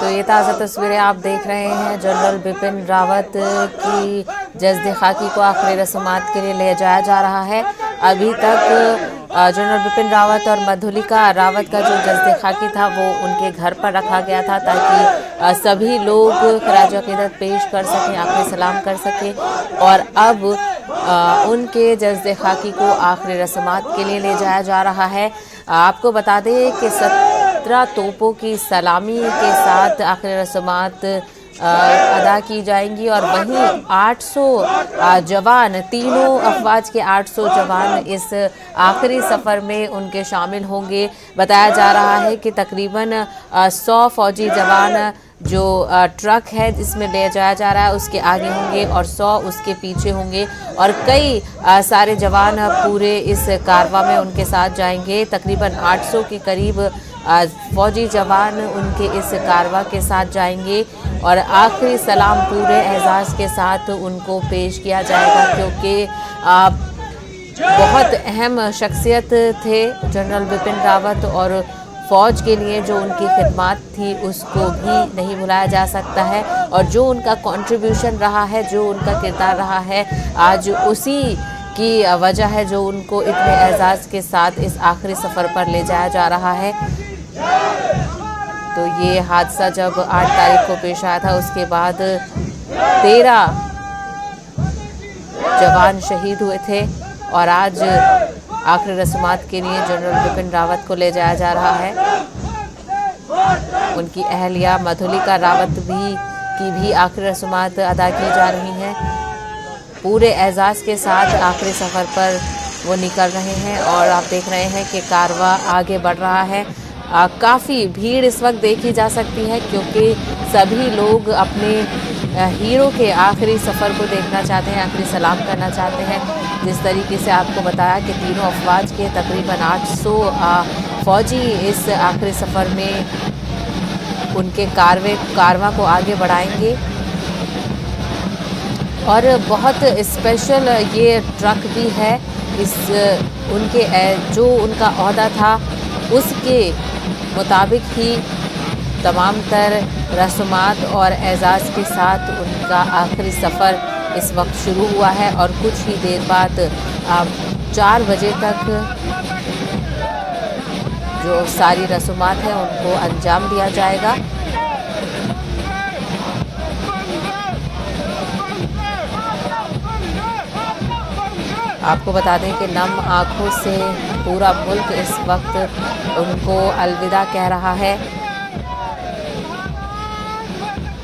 तो ये ताज़ा तस्वीरें आप देख रहे हैं। जनरल बिपिन रावत की जज़्द खाकी को आखिरी रस्मात के लिए ले जाया जा रहा है। अभी तक जनरल बिपिन रावत और मधुलिका रावत का जो जज़्द खाकी था वो उनके घर पर रखा गया था ताकि सभी लोग खराज अक़ीदत पेश कर सकें, आखिरी सलाम कर सकें। और अब उनके जज़्द खाकी को आखिरी रस्मात के लिए ले जाया जा रहा है। आपको बता दें कि 17 तोपों की सलामी के साथ आखिरी रस्मात अदा की जाएंगी और वहीं 800 जवान, तीनों अफवाज के 800 जवान इस आखिरी सफ़र में उनके शामिल होंगे। बताया जा रहा है कि तकरीबन 100 फौजी जवान जो ट्रक है जिसमें ले जाया जा रहा है उसके आगे होंगे और 100 उसके पीछे होंगे और कई सारे जवान पूरे इस कारवां में उनके साथ जाएंगे। तकरीबन 800 के करीब फौजी जवान उनके इस कारवां के साथ जाएंगे और आखिरी सलाम पूरे एजाज़ के साथ उनको पेश किया जाएगा, क्योंकि बहुत अहम शख्सियत थे जनरल बिपिन रावत और फ़ौज के लिए जो उनकी खिदमत थी उसको भी नहीं भुलाया जा सकता है। और जो उनका कंट्रीब्यूशन रहा है, जो उनका किरदार रहा है, आज उसी की वजह है जो उनको इतने एजाज़ के साथ इस आखिरी सफ़र पर ले जाया जा रहा है। तो ये हादसा जब 8 तारीख को पेश आया था उसके बाद 13 जवान शहीद हुए थे और आज आखिरी रस्मात के लिए जनरल बिपिन रावत को ले जाया जा रहा है। उनकी अहलिया मधुलिका रावत की भी आखिरी रस्मात अदा की जा रही हैं। पूरे एजाज़ के साथ आखिरी सफ़र पर वो निकल रहे हैं और आप देख रहे हैं कि कारवां आगे बढ़ रहा है। काफ़ी भीड़ इस वक्त देखी जा सकती है क्योंकि सभी लोग अपने हीरो के आखिरी सफ़र को देखना चाहते हैं, आखिरी सलाम करना चाहते हैं। जिस तरीके से आपको बताया कि तीनों अफवाज के तकरीबन 800 फ़ौजी इस आखिरी सफ़र में उनके कारवां को आगे बढ़ाएंगे। और बहुत स्पेशल ये ट्रक भी है। उनके जो उनका ओहदा था उसके मुताबिक ही तमाम तर रस्मात और एजाज़ के साथ उनका आखिरी सफ़र इस वक्त शुरू हुआ है और कुछ ही देर बाद 4 बजे तक जो सारी रस्मात हैं उनको अंजाम दिया जाएगा। आपको बता दें कि नम आँखों से पूरा मुल्क इस वक्त उनको अलविदा कह रहा है।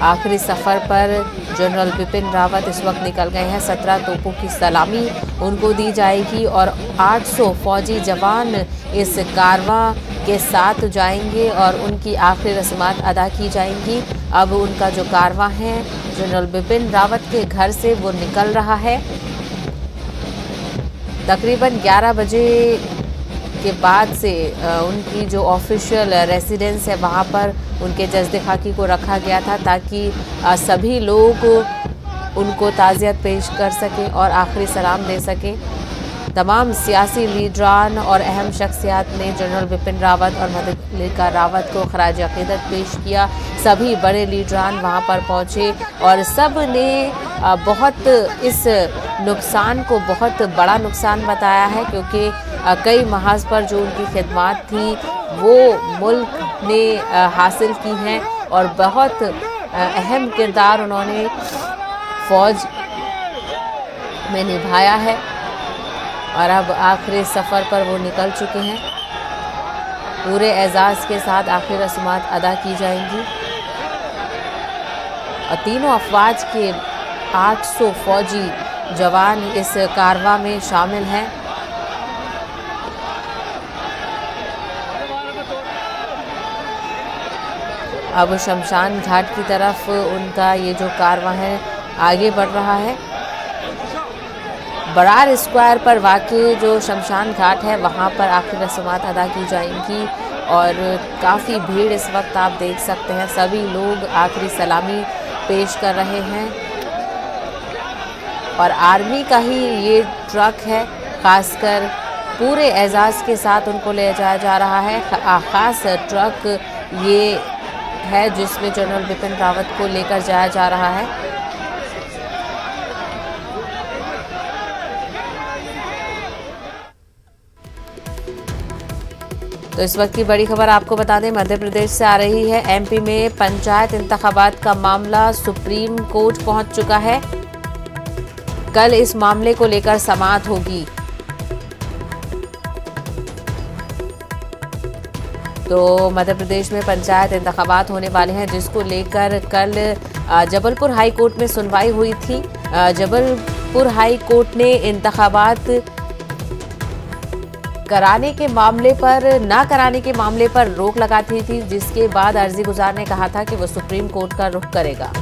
आखिरी सफ़र पर जनरल बिपिन रावत इस वक्त निकल गए हैं। 17 तोपों की सलामी उनको दी जाएगी और 800 फौजी जवान इस कारवां के साथ जाएंगे और उनकी आखिरी रस्मात अदा की जाएंगी। अब उनका जो कारवां है जनरल बिपिन रावत के घर से वो निकल रहा है। तकरीबन 11 बजे के बाद से उनकी जो ऑफिशियल रेसिडेंस है वहाँ पर उनके जज़्द खाकी को रखा गया था ताकि सभी लोग उनको ताज़ियत पेश कर सकें और आखिरी सलाम दे सकें। तमाम सियासी लीडरान और अहम शख्सियात ने जनरल बिपिन रावत और मधुलिका रावत को खराज अक़ीदत पेश किया। सभी बड़े लीडरान वहाँ पर पहुँचे और सब ने बहुत इस नुकसान को बहुत बड़ा नुकसान बताया है, क्योंकि कई महाज पर जो उनकी खिदमत थी वो मुल्क ने हासिल की हैं और बहुत अहम किरदार उन्होंने फ़ौज में निभाया है और अब आखिरी सफ़र पर वो निकल चुके हैं। पूरे एजाज़ के साथ आखिरी रस्मात अदा की जाएंगी और तीनों अफवाज के 800 फौजी जवान इस कारवां में शामिल हैं। अब शमशान घाट की तरफ उनका ये जो कारवां है आगे बढ़ रहा है। बरार स्क्वायर पर वाक़ई जो शमशान घाट है वहाँ पर आखिरी रस्मात अदा की जाएंगी और काफ़ी भीड़ इस वक्त आप देख सकते हैं। सभी लोग आखिरी सलामी पेश कर रहे हैं और आर्मी का ही ये ट्रक है, ख़ासकर पूरे एजाज़ के साथ उनको ले जाया जा रहा है। ख़ास ट्रक ये है जिसमें जनरल बिपिन रावत को लेकर जाया जा रहा है। तो इस वक्त की बड़ी खबर आपको बता दें, मध्य प्रदेश से आ रही है। एमपी में पंचायत इंतखाबात का मामला सुप्रीम कोर्ट पहुंच चुका है। कल इस मामले को लेकर समाअत होगी। तो मध्य प्रदेश में पंचायत इंतखाबात होने वाले हैं, जिसको लेकर कल जबलपुर हाई कोर्ट में सुनवाई हुई थी। जबलपुर हाई कोर्ट ने इंतखाबात कराने के मामले पर ना कराने के मामले पर रोक लगाती थी, जिसके बाद अर्जी गुजार ने कहा था कि वो सुप्रीम कोर्ट का रुख करेगा।